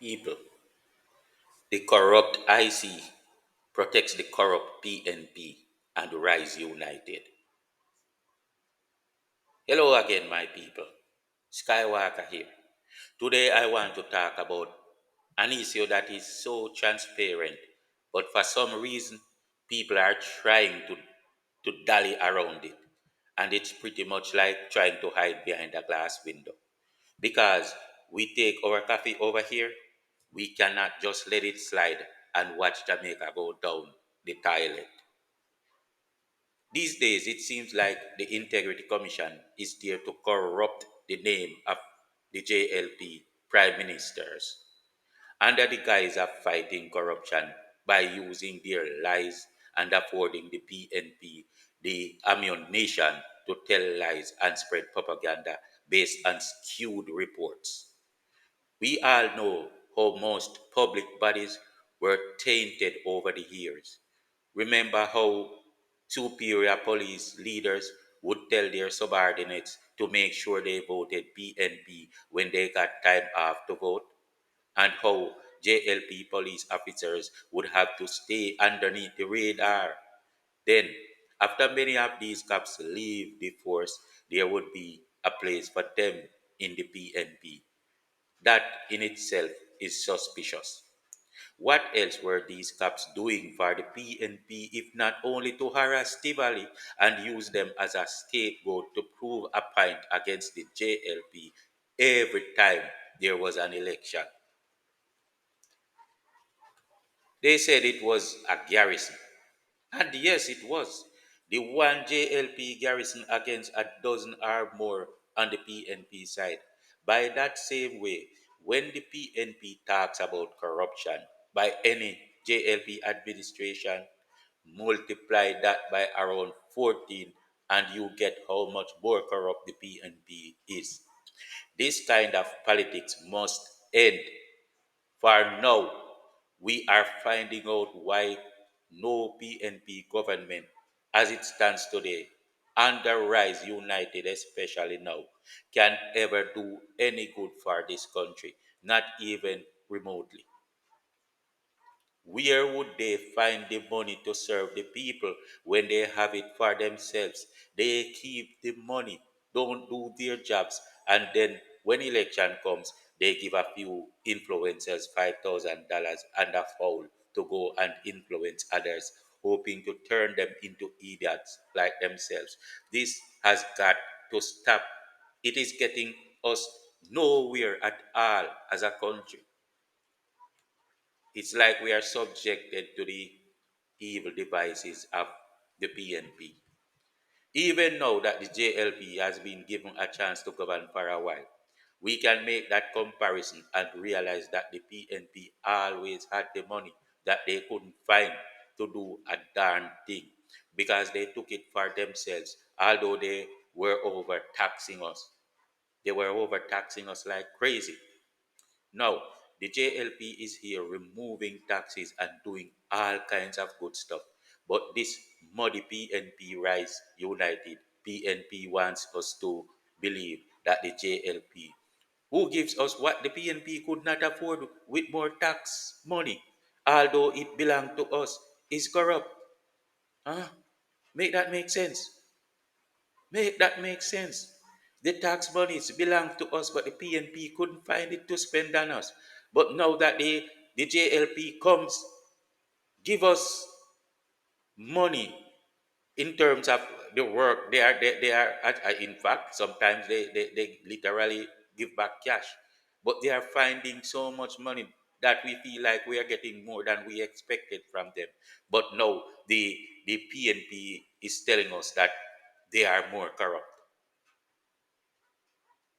People. The corrupt IC protects the corrupt PNP and Rise United. Hello again, my people. SkyWalker here. Today I want to talk about an issue that is so transparent, but for some reason, people are trying to dally around it. And it's pretty much like trying to hide behind a glass window. Because we take our coffee over here, we cannot just let it slide and watch Jamaica go down the toilet. These days, it seems like the Integrity Commission is there to corrupt the name of the JLP prime ministers under the guise of fighting corruption by using their lies and affording the PNP the ammunition to tell lies and spread propaganda based on skewed reports. We all know how most public bodies were tainted over the years. Remember how superior police leaders would tell their subordinates to make sure they voted PNP when they got time off to vote? And how JLP police officers would have to stay underneath the radar? Then, after many of these cops leave the force, there would be a place for them in the PNP. That in itself is suspicious. What else were these cops doing for the PNP if not only to harass Tivoli and use them as a scapegoat to prove a point against the JLP every time there was an election? They said it was a garrison. And yes, it was. The one JLP garrison against a dozen or more on the PNP side. By that same way, when the PNP talks about corruption by any JLP administration, multiply that by around 14 and you get how much more corrupt the PNP is. This kind of politics must end. For now, we are finding out why no PNP government, as it stands today, under Rise United especially now, can ever do any good for this country, not even remotely. Where would they find the money to serve the people when they have it for themselves? They keep the money, don't do their jobs, and then when election comes, they give a few influencers $5,000 and a foul to go and influence others, hoping to turn them into idiots like themselves. This has got to stop. It is getting us nowhere at all as a country. It's like we are subjected to the evil devices of the PNP. Even now that the JLP has been given a chance to govern for a while, we can make that comparison and realize that the PNP always had the money that they couldn't find to do a darn thing because they took it for themselves, although they were overtaxing us. They were overtaxing us like crazy. Now, the JLP is here removing taxes and doing all kinds of good stuff. But this muddy PNP Rise United, PNP wants us to believe that the JLP, who gives us what the PNP could not afford with more tax money, although it belonged to us, is corrupt. Huh? Make that make sense. Make that make sense. The tax monies belong to us, but the PNP couldn't find it to spend on us. But now that the JLP comes, give us money in terms of the work in fact, sometimes they literally give back cash. But they are finding so much money that we feel like we are getting more than we expected from them. But no, the PNP is telling us that they are more corrupt.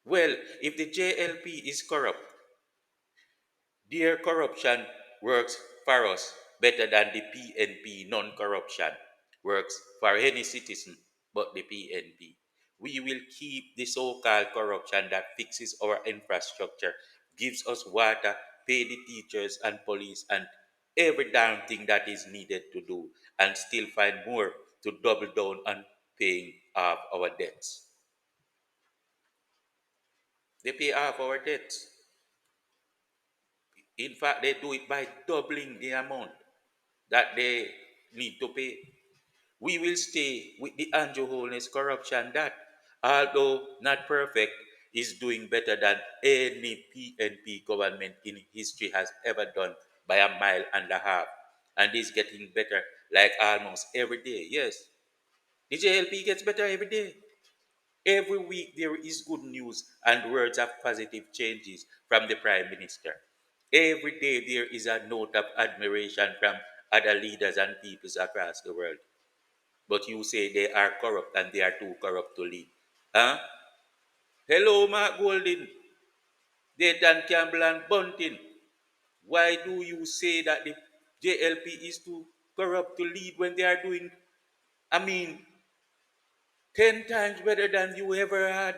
Well, if the JLP is corrupt, their corruption works for us better than the PNP non corruption works for any citizen but the PNP. We will keep the so called corruption that fixes our infrastructure, gives us water, pay the teachers and police, and every damn thing that is needed to do, and still find more to double down on paying off our debts. They pay off our debts. In fact, they do it by doubling the amount that they need to pay. We will stay with the Andrew Holness corruption that, although not perfect, is doing better than any PNP government in history has ever done by a mile and a half. And is getting better like almost every day. Yes, the JLP gets better every day. Every week there is good news and words of positive changes from the Prime Minister. Every day there is a note of admiration from other leaders and peoples across the world. But you say they are corrupt and they are too corrupt to lead. Huh? Hello, Mark Golden, Dayton Campbell and Bunting. Why do you say that the JLP is too corrupt to lead when they are doing, I mean, 10 times better than you ever had?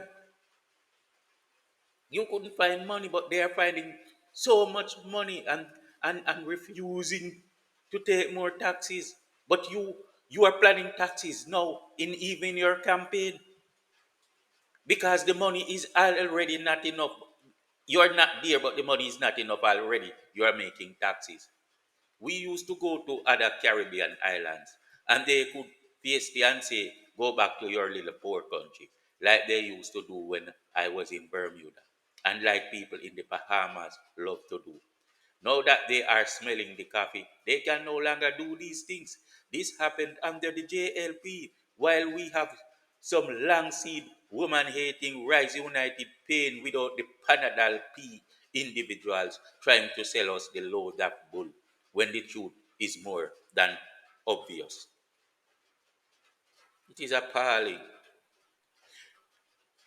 You couldn't find money, but they are finding so much money and refusing to take more taxes. But you are planning taxes now in even your campaign because the money is already not enough. You're not there, but the money is not enough already. You are making taxes. We used to go to other Caribbean islands and they could face the and say, go back to your little poor country, like they used to do when I was in Bermuda, and like people in the Bahamas love to do. Now that they are smelling the coffee, they can no longer do these things. This happened under the JLP, while we have some long seed, woman hating, Rise United pain without the Panadol P individuals trying to sell us the load of bull when the truth is more than obvious. It is appalling.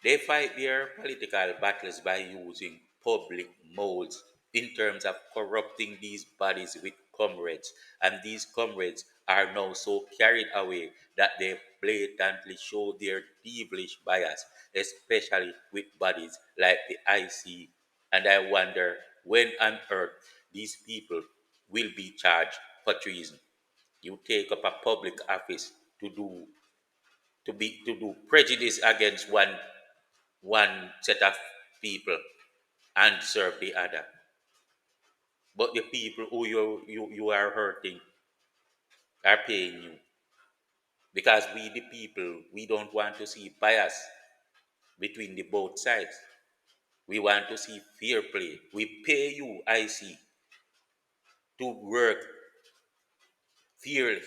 They fight their political battles by using public molds in terms of corrupting these bodies with comrades. And these comrades are now so carried away that they blatantly show their devilish bias, especially with bodies like the IC. And I wonder when on earth these people will be charged for treason. You take up a public office to do prejudice against one set of people and serve the other. But the people who you are hurting are paying you. Because we, the people, we don't want to see bias between the both sides. We want to see fair play. We pay you, I see, to work fairly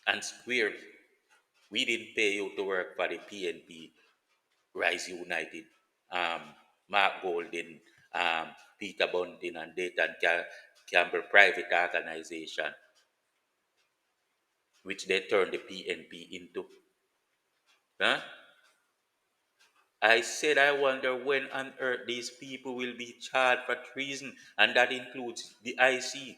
and squarely. We didn't pay you to work for the PNP, Rise United, um, Mark Golden, Peter Bunting, and Dayton Campbell private organization, which they turned the PNP into. Huh? I said, I wonder when on earth these people will be charged for treason, and that includes the IC.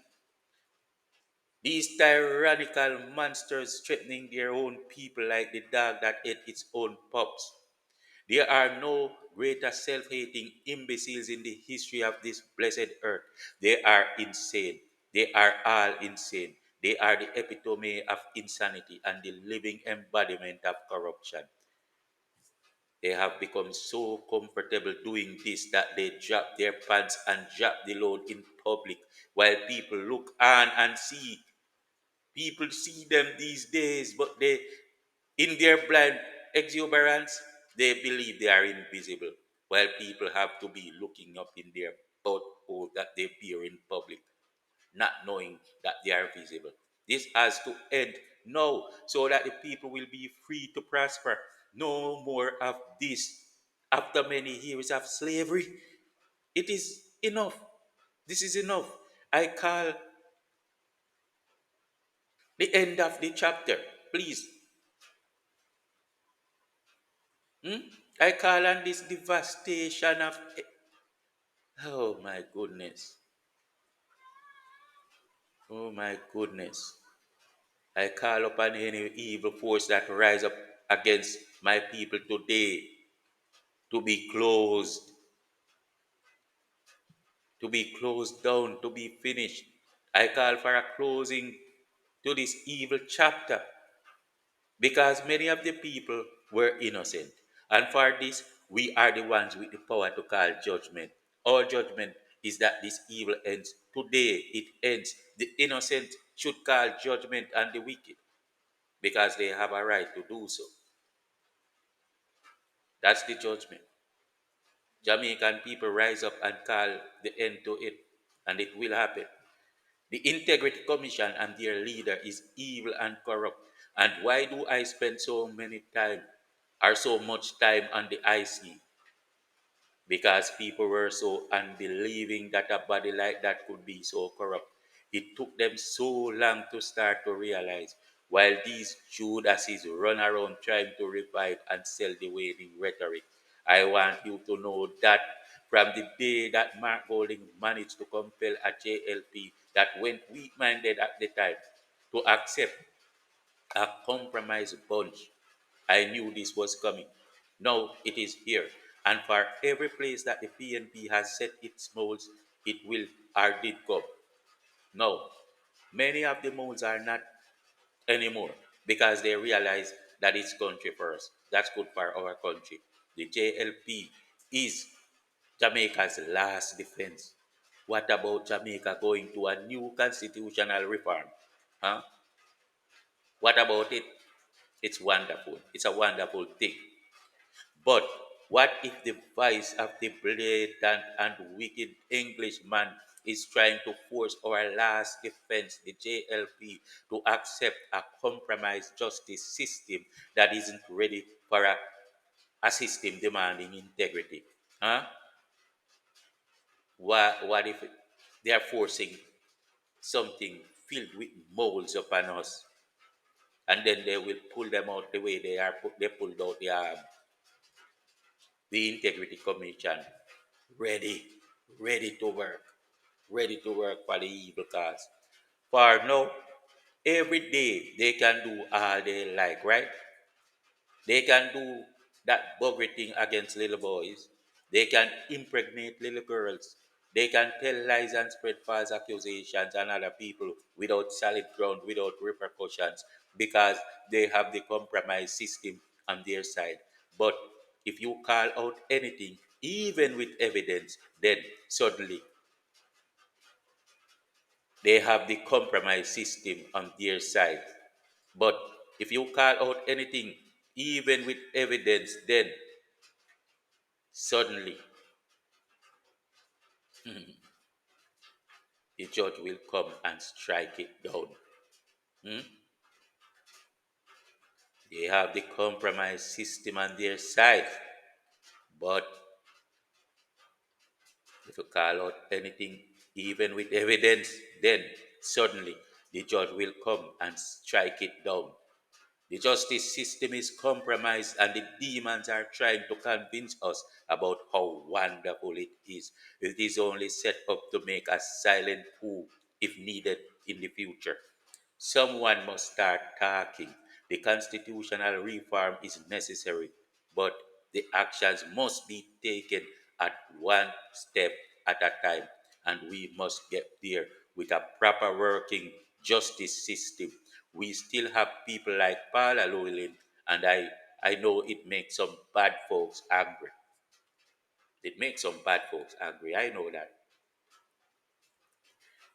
These tyrannical monsters threatening their own people like the dog that ate its own pups. There are no greater self hating imbeciles in the history of this blessed earth. They are insane. They are all insane. They are the epitome of insanity and the living embodiment of corruption. They have become so comfortable doing this that they drop their pants and drop the load in public while people look on and see. People see them these days, but they, in their blind exuberance, they believe they are invisible, while people have to be looking up in their butthole that they peer in public, not knowing that they are visible. This has to end now so that the people will be free to prosper. No more of this. After many years of slavery, it is enough. This is enough. I call the end of the chapter. Please. Hmm? I call on this devastation of. Oh my goodness. Oh my goodness. I call upon any evil force that rise up against my people today to be closed, to be closed down, to be finished. I call for a closing to this evil chapter because many of the people were innocent. And for this, we are the ones with the power to call judgment. Our judgment is that this evil ends today. It ends. The innocent should call judgment on the wicked because they have a right to do so. That's the judgment. Jamaican people rise up and call the end to it, and it will happen. The Integrity Commission and their leader is evil and corrupt. And why do I spend so many time or so much time on the IC? Because people were so unbelieving that a body like that could be so corrupt. It took them so long to start to realize, while these Judases run around trying to revive and sell the waiting rhetoric. I want you to know that from the day that Mark Golding managed to compel a JLP that went weak minded at the time to accept a compromise bunch, I knew this was coming. Now it is here. And for every place that the PNP has set its molds, it will or did come. No, many of the molds are not anymore because they realize that it's country first. That's good for our country. The JLP is Jamaica's last defense. What about Jamaica going to a new constitutional reform? Huh? What about it? It's wonderful. It's a wonderful thing. But what if the voice of the blatant and wicked Englishman is trying to force our last defense, the JLP, to accept a compromised justice system that isn't ready for a system demanding integrity? Huh? What if they are forcing something filled with moles upon us, and then they will pull them out the way they pulled out the Integrity Commission, ready, ready to work for the evil cause. For now, every day they can do all they like, right? They can do that buggery thing against little boys. They can impregnate little girls. They can tell lies and spread false accusations on other people without solid ground, without repercussions, because they have the compromise system on their side. But if you call out anything, even with evidence, then suddenly they have the compromise system on their side. But if you call out anything, even with evidence, then suddenly the judge will come and strike it down. Hmm? They have the compromise system on their side. But if you call out anything, even with evidence, then suddenly the judge will come and strike it down. The justice system is compromised, and the demons are trying to convince us about how wonderful it is. It is only set up to make a silent coup if needed in the future. Someone must start talking. The constitutional reform is necessary, but the actions must be taken at one step at a time, and we must get there with a proper working justice system. We still have people like Paula Llewellyn, and I know it makes some bad folks angry. It makes some bad folks angry. I know that.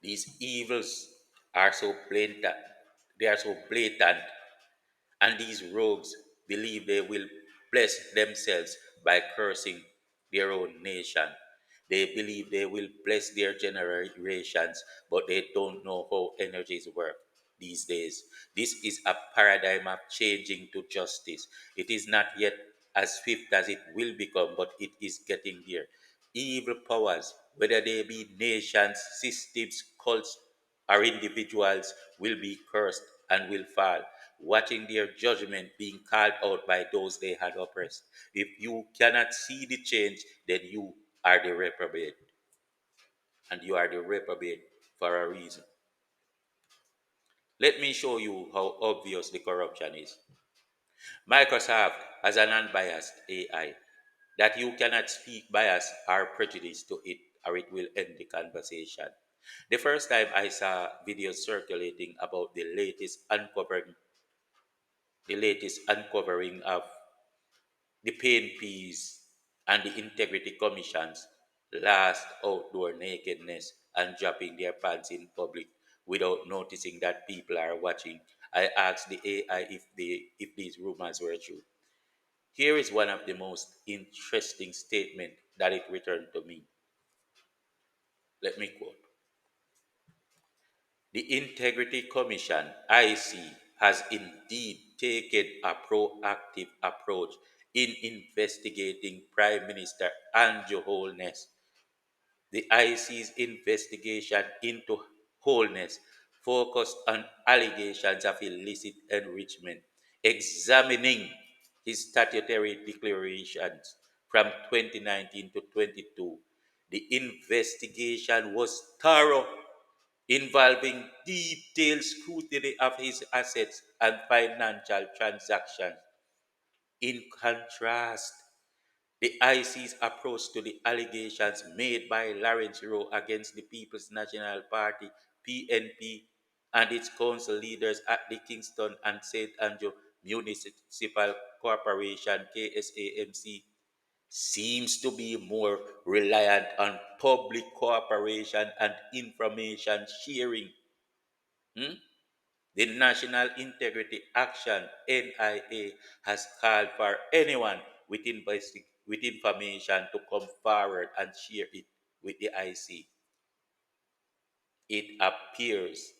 These evils are so blatant. They are so blatant. And these rogues believe they will bless themselves by cursing their own nation. They believe they will bless their generations, but they don't know how energies work these days. This is a paradigm of changing to justice. It is not yet as swift as it will become, but it is getting there. Evil powers, whether they be nations, systems, cults, or individuals, will be cursed and will fall, watching their judgment being called out by those they had oppressed. If you cannot see the change, then you are the reprobate, and you are the reprobate for a reason. Let me show you how obvious the corruption is. Microsoft has an unbiased AI that you cannot speak bias or prejudice to it, or it will end the conversation. The first time I saw videos circulating about the latest uncovering of the PNPs and the integrity commissions, last outdoor nakedness and dropping their pants in public without noticing that people are watching. I asked the AI if these rumors were true. Here is one of the most interesting statements that it returned to me. Let me quote. The Integrity Commission, IC, has indeed taken a proactive approach in investigating Prime Minister Andrew Holness. The IC's investigation into Holness focused on allegations of illicit enrichment, examining his statutory declarations from 2019 to 22. The investigation was thorough, involving detailed scrutiny of his assets and financial transactions. In contrast, the IC's approach to the allegations made by Lawrence Rowe against the People's National Party, PNP, and its council leaders at the Kingston and St. Andrew Municipal Corporation, KSAMC, seems to be more reliant on public cooperation and information sharing. Hmm? The National Integrity Action NIA has called for anyone with information to come forward and share it with the IC. It appears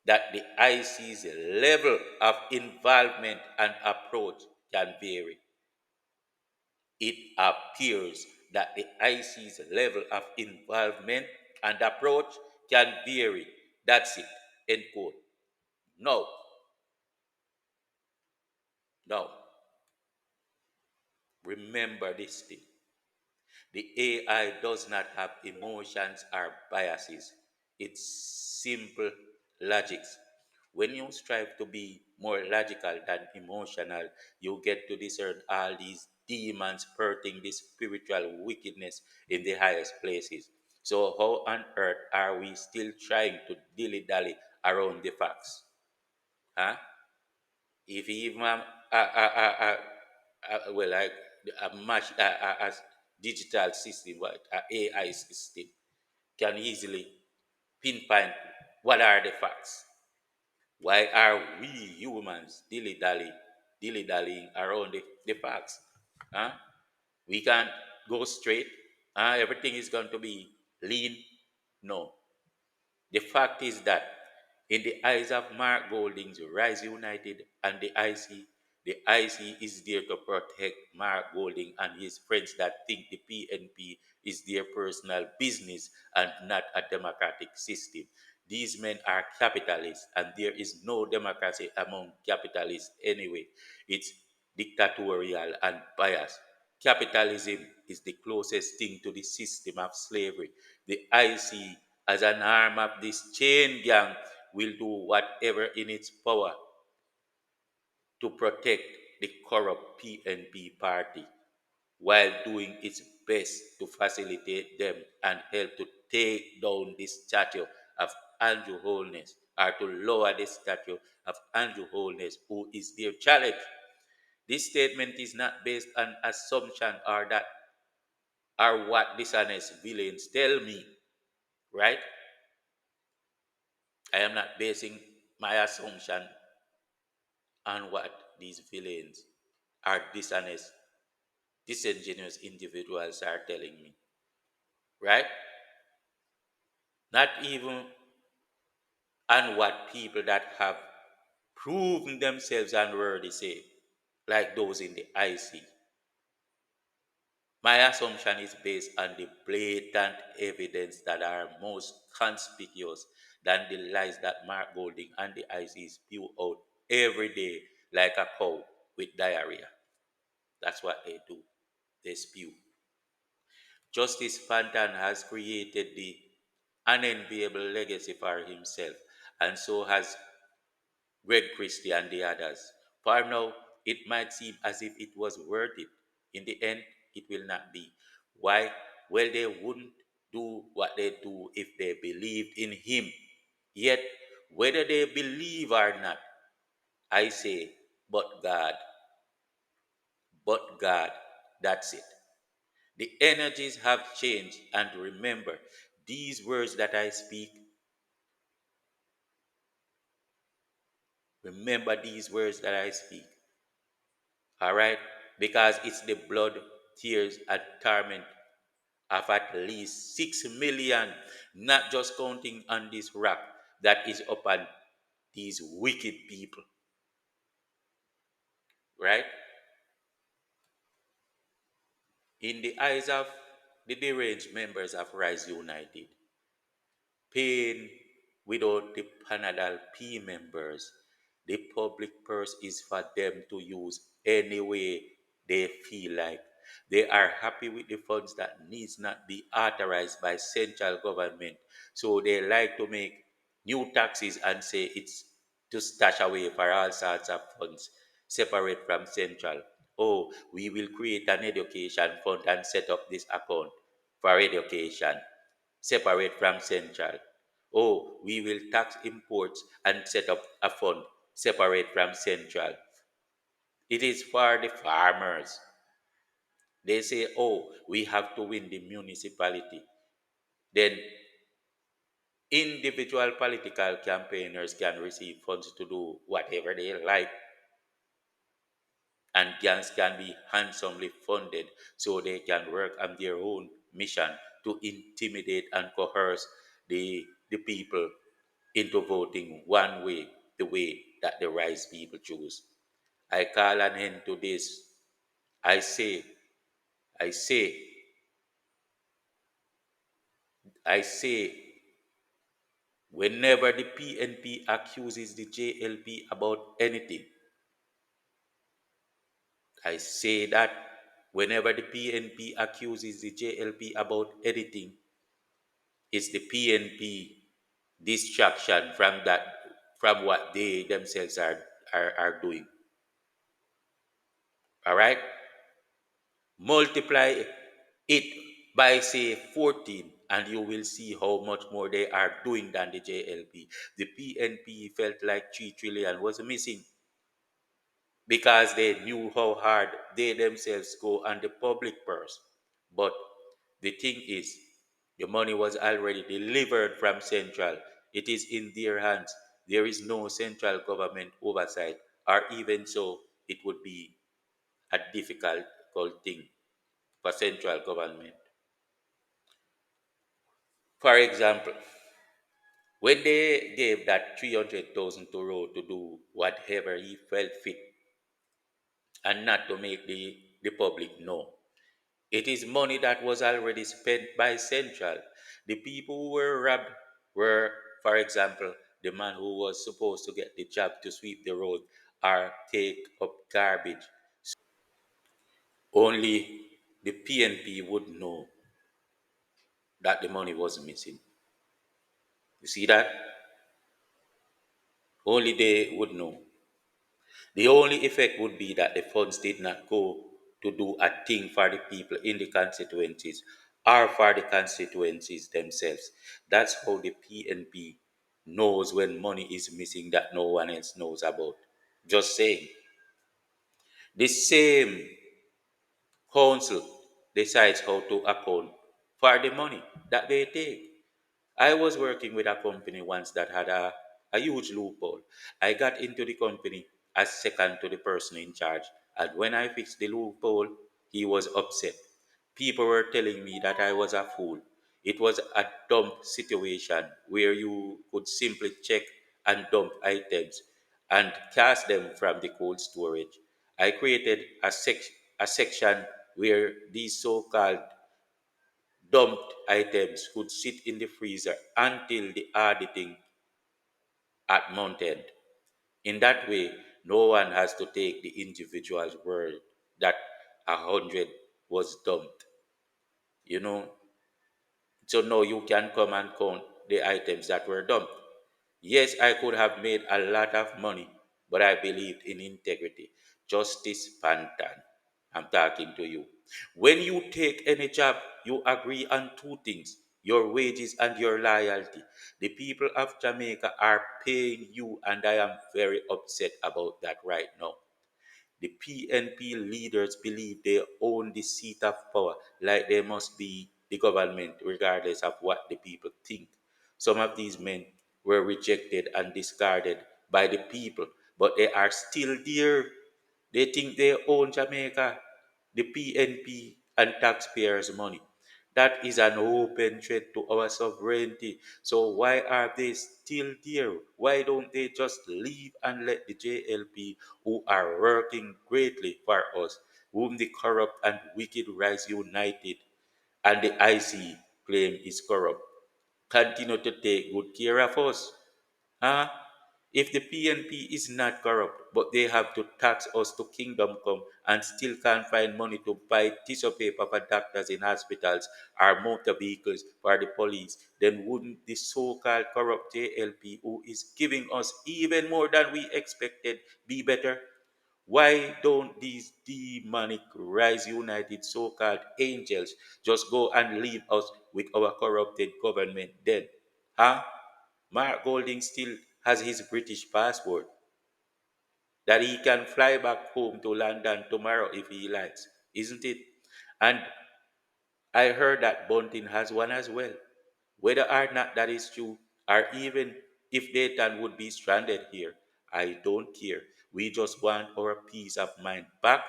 that the IC's level of involvement and approach can vary. It appears that the IC's level of involvement and approach can vary. That's it. End quote. No, no. Remember this thing. The AI does not have emotions or biases. It's simple logics. When you strive to be more logical than emotional, you get to discern all these demons hurting the spiritual wickedness in the highest places. So, how on earth are we still trying to dilly dally around the facts? Huh? If even well, like a match a digital system, like a AI system, can easily pinpoint what are the facts. Why are we humans dilly dallying around the facts? Huh? We can't go straight. Everything is going to be lean. No. The fact is that in the eyes of Mark Golding's Rise United and the IC is there to protect Mark Golding and his friends that think the PNP is their personal business and not a democratic system. These men are capitalists, and there is no democracy among capitalists anyway. It's dictatorial and biased. Capitalism is the closest thing to the system of slavery. The IC, as an arm of this chain gang, will do whatever in its power to protect the corrupt PNP party while doing its best to facilitate them and help to take down the statue of Andrew Holness, or to lower the statue of Andrew Holness, who is their challenge. This statement is not based on assumption or that or what dishonest villains tell me, right? I am not basing my assumption on what these villains are dishonest, disingenuous individuals are telling me, right? Not even on what people that have proven themselves unworthy say, like those in the IC. My assumption is based on the blatant evidence that are most conspicuous than the lies that Mark Golding and the IC spew out every day like a cow with diarrhea. That's what they do. They spew. Justice Pantan has created the unenviable legacy for himself, and so has Greg Christie and the others. For now, it might seem as if it was worth it. In the end, it will not be. Why? Well, they wouldn't do what they do if they believed in him. Yet, whether they believe or not, I say, but God, that's it. The energies have changed. And remember, these words that I speak, remember these words that I speak. All right? Because it's the blood, tears, and torment of at least 6 million, not just counting on this rock that is upon these wicked people. Right? In the eyes of the deranged members of Rise United, paying without the Panadol P members, the public purse is for them to use any way they feel like. They are happy with the funds that needs not be authorized by central government. So they like to make new taxes and say it's to stash away for all sorts of funds separate from central. Oh, we will create an education fund and set up this account for education separate from central. Oh, we will tax imports and set up a fund separate from central. It is for the farmers. They say, oh, we have to win the municipality. Then individual political campaigners can receive funds to do whatever they like, and gangs can be handsomely funded so they can work on their own mission to intimidate and coerce the people into voting one way, the way that the rice people choose. I call an end to this. I say, I say, I say, whenever the PNP accuses the JLP about anything, I say that whenever the PNP accuses the JLP about anything, it's the PNP distraction from that, from what they themselves are doing. All right? Multiply it by say 14 and you will see how much more they are doing than the JLP. The PNP felt like 3 trillion was missing because they knew how hard they themselves go on the public purse. But the thing is, the money was already delivered from central. It is in their hands. There is no central government oversight, or even so, it would be a difficult thing for central government. For example, when they gave that 300,000 to Roe to do whatever he felt fit and not to make the public know, it is money that was already spent by Central. The people who were robbed were, for example, the man who was supposed to get the job to sweep the road or take up garbage. Only the PNP would know that the money was missing. You see that? Only they would know. The only effect would be that the funds did not go to do a thing for the people in the constituencies or for the constituencies themselves. That's how the PNP knows when money is missing that no one else knows about. Just saying. The same council decides how to account for the money that they take. I was working with a company once that had a huge loophole. I got into the company as second to the person in charge, and when I fixed the loophole, he was upset. People were telling me that I was a fool. It was a dump situation where you could simply check and dump items and cast them from the cold storage. I created a section where these so called dumped items could sit in the freezer until the auditing at month end. In that way, no one has to take the individual's word that 100 was dumped. You know, so now you can come and count the items that were dumped. Yes, I could have made a lot of money, but I believed in integrity. Justice Pantan, I'm talking to you. When you take any job, you agree on two things: your wages and your loyalty. The people of Jamaica are paying you, and I am very upset about that right now. The PNP leaders believe they own the seat of power, like they must be the government, regardless of what the people think. Some of these men were rejected and discarded by the people, but they are still there. They think they own Jamaica, the PNP, and taxpayers' money. That is an open threat to our sovereignty. So why are they still there? Why don't they just leave and let the JLP, who are working greatly for us, whom the corrupt and wicked rise united, and the IC claim is corrupt, continue to take good care of us? Huh? If the PNP is not corrupt, but they have to tax us to kingdom come and still can't find money to buy tissue paper for doctors in hospitals or motor vehicles for the police, then wouldn't the so-called corrupt JLP, who is giving us even more than we expected, be better? Why don't these demonic rise united so-called angels just go and leave us with our corrupted government then? Huh? Mark Golding still has his British passport that he can fly back home to London tomorrow if he likes, isn't it? And I heard that Bunting has one as well. Whether or not that is true, or even if Dayton would be stranded here, I don't care. We just want our peace of mind back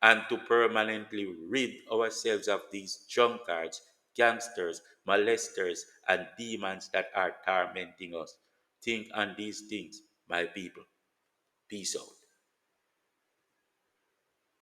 and to permanently rid ourselves of these drunkards, gangsters, molesters, and demons that are tormenting us. Think on these things, my people. Peace out.